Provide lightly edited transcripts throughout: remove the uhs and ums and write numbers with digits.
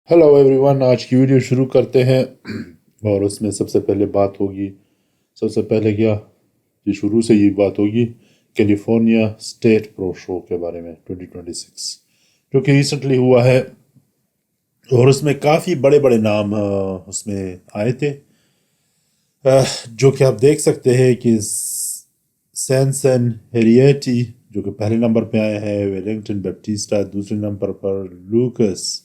Hello everyone. आज की video शुरू करते हैं और उसमें सबसे पहले बात होगी। सबसे पहले क्या ये शुरू से ये बात होगी कैलिफोर्निया स्टेट प्रो शो के बारे में 2026 जो कि रिसेंटली हुआ है। और उसमें काफ़ी बड़े बड़े नाम उसमें आए थे। जो कि आप देख सकते हैं कि सैनसन हेरिएटी जो कि पहले नंबर पे आए हैं, वेलिंगटन बैप्टिस्टा दूसरे नंबर पर, लूकस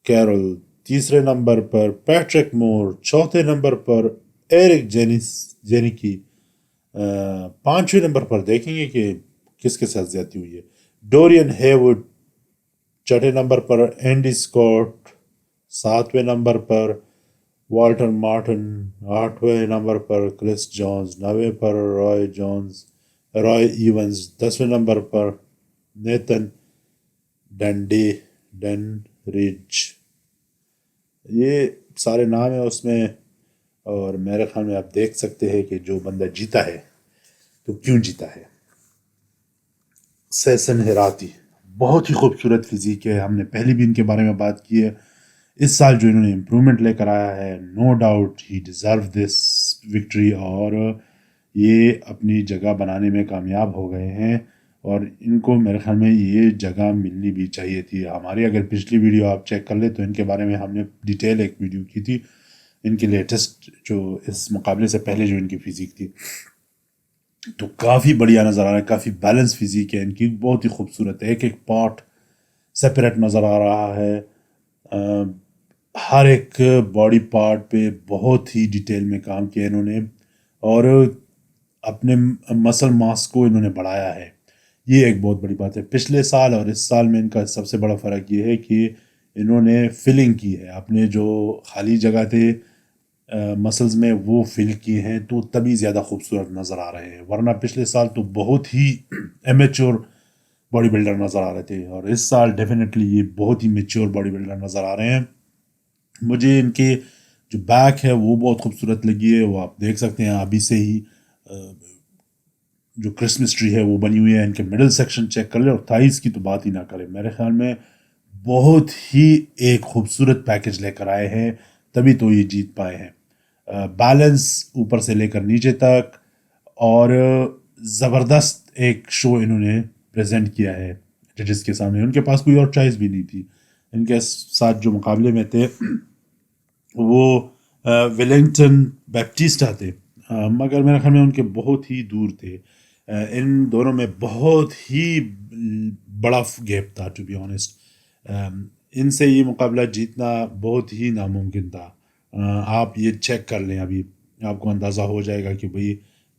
कैरोल तीसरे नंबर पर, पैट्रिक मोर चौथे नंबर पर, एरिक जेनिकी पांचवें नंबर पर। देखेंगे कि किसके साथ ज्यादती हुई है। डोरियन हेवुड छठे नंबर पर, एंडी स्कॉट सातवें नंबर पर, वाल्टर मार्टिन आठवें नंबर पर, क्रिस जॉन्स नवे पर, रॉय इवंस 10वें नंबर पर, नेथन डंडे डन रिज। ये सारे नाम है उसमें। और मेरे ख्याल में आप देख सकते हैं कि जो बंदा जीता है तो क्यों जीता है। सैसन हेराती बहुत ही खूबसूरत फिजिक है। हमने पहले भी इनके बारे में बात की है। इस साल जो इन्होंने इम्प्रूवमेंट लेकर आया है, no doubt he deserve this victory. और ये अपनी जगह बनाने में कामयाब हो गए हैं और इनको मेरे ख्याल में ये जगह मिलनी भी चाहिए थी। हमारी अगर पिछली वीडियो आप चेक कर ले तो इनके बारे में हमने डिटेल एक वीडियो की थी। इनकी लेटेस्ट जो इस मुकाबले से पहले जो इनकी फिजिक थी तो काफ़ी बढ़िया नज़र आ रहा है। काफ़ी बैलेंस फिजिक है इनकी, बहुत ही खूबसूरत है। एक एक पार्ट सेपरेट नज़र आ रहा है। हर एक बॉडी पार्ट पे बहुत ही डिटेल में काम किया इन्होंने और अपने मसल मास को इन्होंने बढ़ाया है। ये एक बहुत बड़ी बात है। पिछले साल और इस साल में इनका सबसे बड़ा फ़र्क ये है कि इन्होंने फिलिंग की है। अपने जो खाली जगह थे मसल्स में वो फिल किए हैं तो तभी ज़्यादा खूबसूरत नज़र आ रहे हैं। वरना पिछले साल तो बहुत ही एमेच्योर बॉडी बिल्डर नज़र आ रहे थे और इस साल डेफिनेटली ये बहुत ही मेच्योर बॉडी बिल्डर नज़र आ रहे हैं। मुझे इनके जो बैक है वो बहुत खूबसूरत लगी है। वो आप देख सकते हैं अभी से ही जो क्रिसमस ट्री है वो बनी हुई है। इनके मिडिल सेक्शन चेक कर ले और थाइस की तो बात ही ना करें। मेरे ख्याल में बहुत ही एक खूबसूरत पैकेज लेकर आए हैं, तभी तो ये जीत पाए हैं। बैलेंस ऊपर से लेकर नीचे तक और ज़बरदस्त एक शो इन्होंने प्रेजेंट किया है जजेस के सामने। उनके पास कोई और चॉइस भी नहीं थी। इनके साथ जो मुकाबले में थे वो वेलिंगटन बैप्टिस्टा थे, मगर मेरे ख्याल में उनके बहुत ही दूर थे। इन दोनों में बहुत ही बड़ा गैप था टू बी ऑनेस्ट। इनसे ये मुकाबला जीतना बहुत ही नामुमकिन था। आप ये चेक कर लें, अभी आपको अंदाज़ा हो जाएगा कि भाई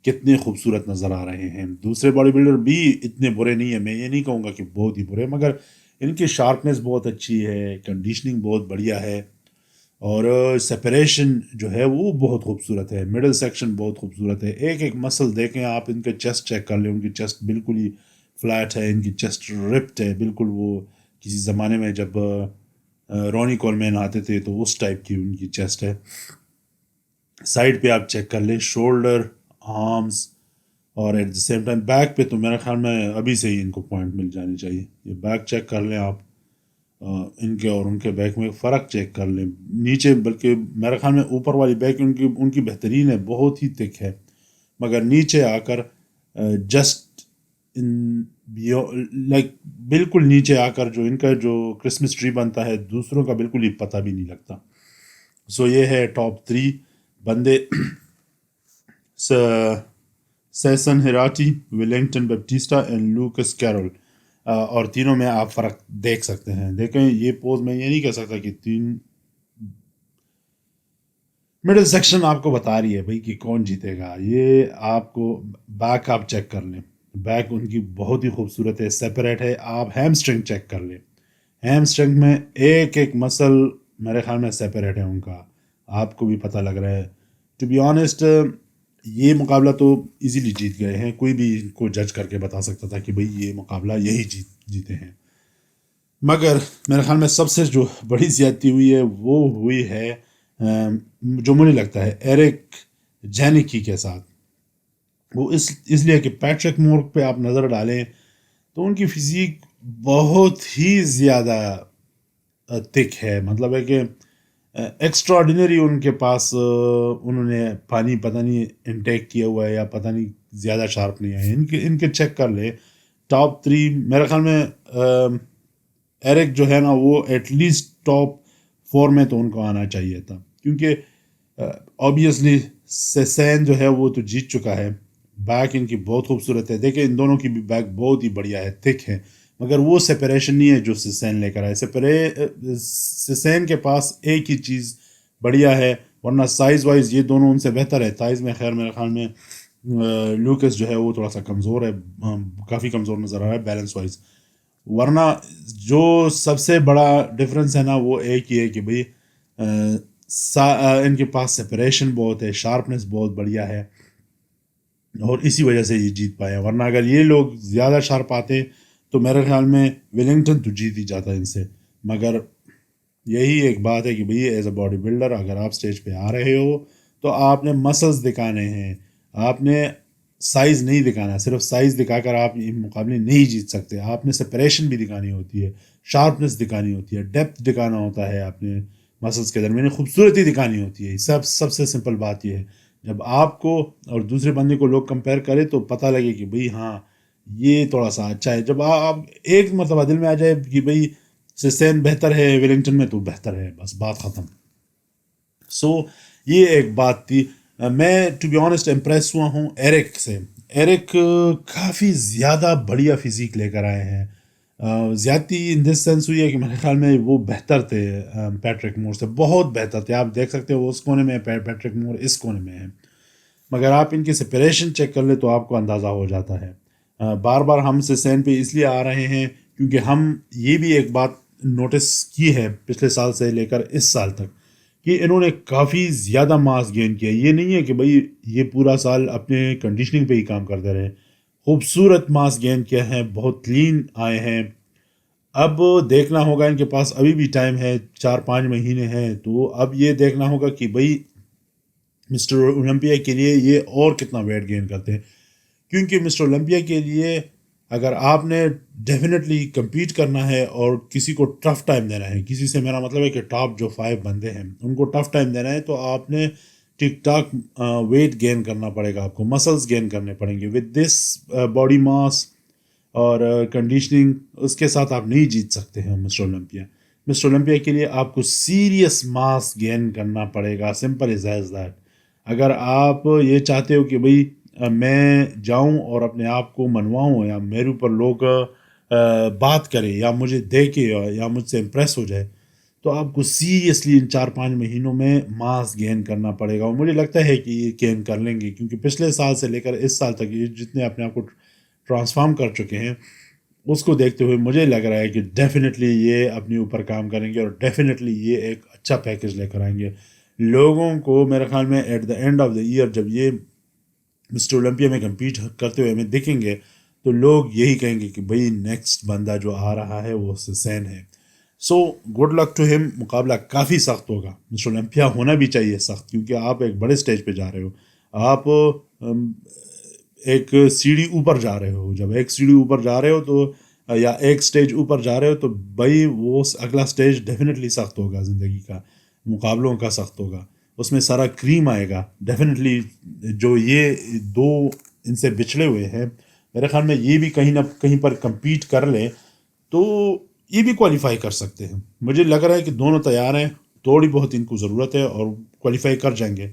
कितने खूबसूरत नज़र आ रहे हैं। दूसरे बॉडी बिल्डर भी इतने बुरे नहीं है, मैं ये नहीं कहूँगा कि बहुत ही बुरे, मगर इनकी शार्पनेस बहुत अच्छी है, कंडीशनिंग बहुत बढ़िया है और सेपरेशन जो है वो बहुत खूबसूरत है। मिडिल सेक्शन बहुत खूबसूरत है। एक एक मसल देखें आप, इनके चेस्ट चेक कर लें, उनकी चेस्ट बिल्कुल ही फ्लैट है, इनकी चेस्ट रिप्ड है बिल्कुल। वो किसी ज़माने में जब रॉनी कोलमैन आते थे तो उस टाइप की उनकी चेस्ट है। साइड पे आप चेक कर लें, शोल्डर, आर्म्स और at the same time back पे तो मेरे ख्याल में अभी से ही इनको पॉइंट मिल जानी चाहिए। ये बैक चेक कर लें आप, इनके और उनके बैक में फ़र्क चेक कर लें। नीचे बल्कि मेरे ख्याल में ऊपर वाली बैक उनकी उनकी बेहतरीन है, बहुत ही थिक है, मगर नीचे आकर जस्ट इन लाइक बिल्कुल नीचे आकर जो इनका जो क्रिसमस ट्री बनता है दूसरों का बिल्कुल ही पता भी नहीं लगता। सो ये है टॉप 3 बंदे। सैसन हेराटी, Wellington Baptista and Lucas Carroll. और तीनों में आप फ़र्क देख सकते हैं। देखें ये पोज मैं ये नहीं कह सकता कि तीन, मिडिल सेक्शन आपको बता रही है भाई कि कौन जीतेगा। ये आपको बैक आप चेक कर लें, बैक उनकी बहुत ही खूबसूरत है, सेपरेट है। आप हैमस्ट्रिंग चेक कर लें, हैमस्ट्रिंग में एक एक मसल मेरे ख्याल में सेपरेट है उनका, आपको भी पता लग रहा है। टू बी ऑनेस्ट ये मुकाबला तो इजीली जीत गए हैं, कोई भी इनको जज करके बता सकता था कि भाई ये मुकाबला यही जीते हैं। मगर मेरे ख्याल में सबसे जो बड़ी ज्यादती हुई है वो हुई है जो मुझे लगता है एरिक जेनिकी के साथ। वो इसलिए कि पैट्रिक मोर पे आप नज़र डालें तो उनकी फिजिक बहुत ही ज़्यादा थिक है, मतलब है कि एक्स्ट्राऑर्डिनरी उनके पास उन्होंने पानी पता नहीं इनटेक किया हुआ है या पता नहीं ज़्यादा शार्प नहीं है। इनके इनके चेक कर ले टॉप 3, मेरे ख्याल में एरिक जो है ना वो एटलीस्ट टॉप 4 में तो उनको आना चाहिए था, क्योंकि ऑब्वियसली सेसेन जो है वो तो जीत चुका है। बैक इनकी बहुत खूबसूरत है, देखिए इन दोनों की भी बैक बहुत ही बढ़िया है, थिक है, मगर वो सेपरेशन नहीं है जो सेसेन लेकर आए। सेसेन के पास एक ही चीज़ बढ़िया है, वरना साइज़ वाइज ये दोनों उनसे बेहतर है। साइज़ में खैर मेरे ख्याल में लूकस जो है वो थोड़ा सा कमज़ोर है, काफ़ी कमज़ोर नज़र आ रहा है बैलेंस वाइज। वरना जो सबसे बड़ा डिफरेंस है ना वो एक ही है कि भाई इनके पास सेपरेशन बहुत है, शार्पनेस बहुत बढ़िया है, और इसी वजह से ये जीत पाए हैं। वरना अगर ये लोग ज़्यादा शार्प आते तो मेरे ख्याल में वेलिंगटन तो जीत ही जाता इनसे। मगर यही एक बात है कि भाई एज अ बॉडी बिल्डर अगर आप स्टेज पे आ रहे हो तो आपने मसल्स दिखाने हैं, आपने साइज़ नहीं दिखाना। सिर्फ साइज़ दिखाकर आप ये मुकाबले नहीं जीत सकते, आपने सेपरेशन भी दिखानी होती है, शार्पनेस दिखानी होती है, डेप्थ दिखाना होता है, आपने मसल्स के दरमियान खूबसूरती दिखानी होती है। सबसे सिंपल बात यह है, जब आपको और दूसरे बंदे को लोग कंपेयर करें तो पता लगे कि भाई हाँ ये थोड़ा सा अच्छा है। जब आप एक मतलब दिल में आ जाए कि भाई सिस्टेन बेहतर है वेलिंगटन में तो बेहतर है, बस बात ख़त्म। सो ये एक बात थी। मैं टू बी ऑनेस्ट इम्प्रेस हुआ हूँ एरिक से। एरिक काफ़ी ज़्यादा बढ़िया फिजिक लेकर आए हैं। ज़्यादती इन दिस सेंस हुई है कि मेरे ख्याल में वो बेहतर थे पैट्रिक मूर से, बहुत बेहतर थे। आप देख सकते हो वो उस कोने में पैट्रिक मूर इस कोने में है, मगर आप इनकी सेपरेशन चेक कर ले तो आपको अंदाज़ा हो जाता है। बार बार हम सिसेन पे इसलिए आ रहे हैं क्योंकि हम ये भी एक बात नोटिस की है पिछले साल से लेकर इस साल तक कि इन्होंने काफ़ी ज़्यादा मास गेन किया। ये नहीं है कि भाई ये पूरा साल अपने कंडीशनिंग पे ही काम करते रहे, खूबसूरत मास गेन किया है, बहुत क्लीन आए हैं। अब देखना होगा, इनके पास अभी भी टाइम है, 4-5 महीने हैं, तो अब ये देखना होगा कि भाई मिस्टर ओलंपिया के लिए ये और कितना वेट गेन करते हैं। क्योंकि मिस्टर ओलंपिया के लिए अगर आपने डेफिनेटली compete करना है और किसी को टफ टाइम देना है, किसी से मेरा मतलब है कि टॉप जो 5 बंदे हैं उनको टफ टाइम देना है, तो आपने ठीक ठाक वेट गेन करना पड़ेगा, आपको मसल्स गेन करने पड़ेंगे। विद दिस बॉडी मास और कंडीशनिंग उसके साथ आप नहीं जीत सकते हैं मिस्टर ओलंपिया। मिस्टर ओलंपिया के लिए आपको सीरियस मास गेन करना पड़ेगा, सिंपल इज एज दैट। अगर आप ये चाहते हो कि भाई मैं जाऊं और अपने आप को मनवाऊं या मेरे ऊपर लोग बात करें या मुझे देखे या मुझसे इम्प्रेस हो जाए, तो आपको सीरियसली इन 4-5 महीनों में मास गेन करना पड़ेगा। और मुझे लगता है कि ये गेन कर लेंगे, क्योंकि पिछले साल से लेकर इस साल तक ये जितने अपने आप को ट्रांसफॉर्म कर चुके हैं उसको देखते हुए मुझे लग रहा है कि डेफिनेटली ये अपने ऊपर काम करेंगे और डेफिनेटली ये एक अच्छा पैकेज लेकर आएंगे लोगों को। मेरे ख्याल में at the end of the year जब ये मिस्टर ओलंपिया में कम्पीट करते हुए हमें दिखेंगे तो लोग यही कहेंगे कि भाई नेक्स्ट बंदा जो आ रहा है वो सैन है। So good luck to him. मुकाबला काफ़ी सख्त होगा, मिस्टर ओलंपिया होना भी चाहिए सख्त, क्योंकि आप एक बड़े स्टेज पे जा रहे हो, आप एक सीढ़ी ऊपर जा रहे हो। जब एक सीढ़ी ऊपर जा रहे हो तो या एक स्टेज ऊपर जा रहे हो तो भाई वो अगला स्टेज डेफिनेटली सख्त होगा, ज़िंदगी का मुकाबलों का सख्त होगा, उसमें सारा क्रीम आएगा डेफिनेटली। जो ये दो इनसे बिछड़े हुए हैं, मेरे ख्याल में ये भी कहीं ना कहीं पर compete कर ले तो ये भी क्वालिफाई कर सकते हैं। मुझे लग रहा है कि दोनों तैयार हैं, थोड़ी बहुत इनको ज़रूरत है और क्वालिफाई कर जाएंगे।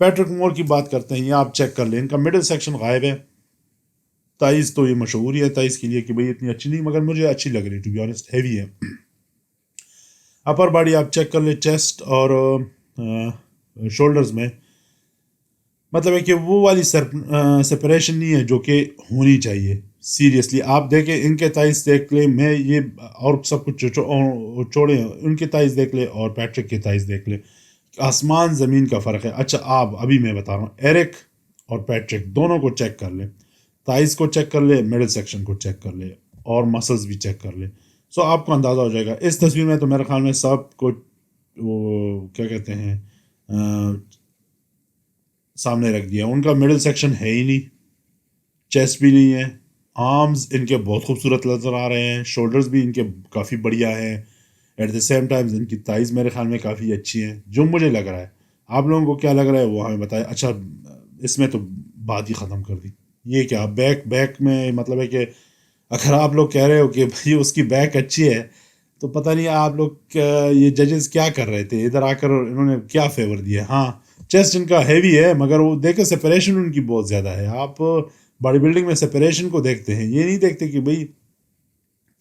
पैट्रिक मोर की बात करते हैं, ये आप चेक कर लें, इनका मिडिल सेक्शन गायब है। ताइज़ तो ये मशहूर ही है ताइज़ के लिए कि भाई इतनी अच्छी नहीं, मगर मुझे अच्छी लग रही टू बी ऑनेस्ट, हैवी है। अपर बॉडी आप चेक कर ले, चेस्ट और शोल्डर्स में मतलब है कि वो वाली सेपरेशन नहीं है जो कि होनी चाहिए। सीरियसली आप देखें, इनके ताइज़ देख ले, मैं ये और सब कुछ छोड़े, उनके ताइज़ देख ले और पैट्रिक के ताइज़ देख ले, आसमान ज़मीन का फ़र्क है। अच्छा आप अभी मैं बता रहा हूँ, एरिक और पैट्रिक दोनों को चेक कर ले, ताइज़ को चेक कर ले, मिडिल सेक्शन को चेक कर ले और मसल्स भी चेक कर ले। सो आपको अंदाज़ा हो जाएगा। इस तस्वीर में तो मेरे ख्याल में सब को वो क्या कहते हैं सामने रख दिया। उनका मिडिल सेक्शन है ही नहीं, चेस्ट भी नहीं है, आर्म्स इनके बहुत खूबसूरत नज़र आ रहे हैं, शोल्डर्स भी इनके काफ़ी बढ़िया हैं, ایٹ دا سیم ٹائم ان کی تائز میرے خیال میں کافی اچھی ہیں جو مجھے لگ رہا ہے. آپ لوگوں کو کیا لگ رہا ہے وہ ہمیں بتائیں. اچھا اس میں تو بات ہی ختم کر دی. یہ کیا بیک میں مطلب ہے کہ اگر آپ لوگ کہہ رہے ہو کہ بھائی اس کی بیک اچھی ہے تو پتہ نہیں آپ لوگ یہ ججز کیا کر رہے تھے ادھر آ کر, انہوں نے کیا فیور دیا. ہاں چیسٹ ان کا ہیوی ہے مگر وہ دیکھیں سپریشن ان کی بہت زیادہ ہے. آپ باڈی بلڈنگ میں سپریشن کو دیکھتے ہیں, یہ نہیں دیکھتے کہ بھئی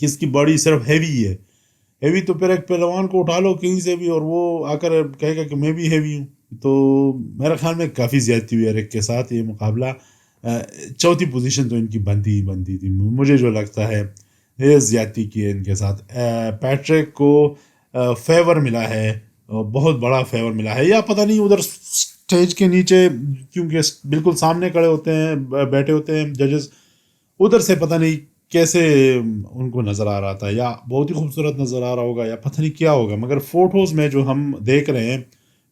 کس کی باڈی صرف ہیوی ہے. ہیوی تو پھر ایک پہلوان کو اٹھا لو کہیں سے بھی اور وہ آ کر کہے گا کہ میں بھی ہیوی ہوں. تو میرے خیال میں کافی زیادتی ہوئی ایرک کے ساتھ یہ مقابلہ. چوتھی پوزیشن تو ان کی بنتی ہی بنتی تھی مجھے جو لگتا ہے. یہ زیادتی کی ہے ان کے ساتھ. پیٹرک کو فیور ملا ہے, بہت بڑا فیور ملا ہے, یا پتہ نہیں ادھر اسٹیج کے نیچے کیونکہ بالکل سامنے کھڑے ہوتے ہیں بیٹھے ہوتے ہیں ججز, ادھر سے پتہ نہیں کیسے ان کو نظر آ رہا تھا, یا بہت ہی خوبصورت نظر آ رہا ہوگا یا پتہ نہیں کیا ہوگا. مگر فوٹوز میں جو ہم دیکھ رہے ہیں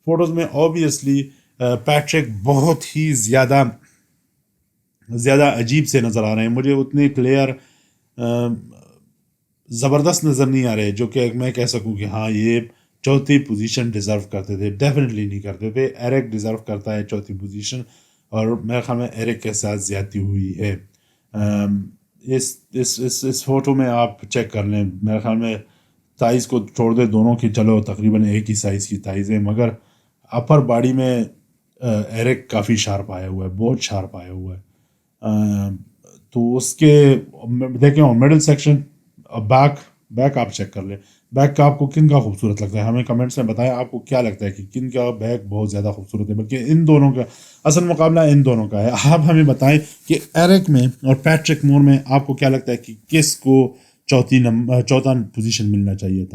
فوٹوز میں اوبیسلی پیٹرک بہت ہی زیادہ عجیب سے نظر آ رہے ہیں. مجھے اتنے کلیئر زبردست نظر نہیں آ رہے جو کہ میں کہہ سکوں کہ ہاں یہ چوتھی پوزیشن ڈیزرو کرتے تھے. ڈیفینیٹلی نہیں کرتے تھے. ایرک ڈیزرو کرتا ہے چوتھی پوزیشن, اور میرے خیال میں ایرک کے ساتھ زیادتی ہوئی ہے. اس فوٹو میں آپ چیک کر لیں, میرے خیال میں تائز کو چھوڑ دے دونوں کی چلو تقریباً ایک ہی سائز کی تائز ہے, مگر اپر باڈی میں ایرک کافی شارپ آیا ہوا ہے, بہت شارپ آیا ہوا ہے. تو اس کے دیکھیں مڈل سیکشن بیک آپ چیک کر لیں. بیک کا آپ کو کن کا خوبصورت لگتا ہے ہمیں کمنٹس میں بتائیں. آپ کو کیا لگتا ہے کہ کن کا بیک بہت زیادہ خوبصورت ہے, بلکہ ان دونوں کا اصل مقابلہ ان دونوں کا ہے. آپ ہمیں بتائیں کہ ایرک میں اور پیٹرک مور میں آپ کو کیا لگتا ہے کہ کس کو چوتھا پوزیشن ملنا چاہیے تھا.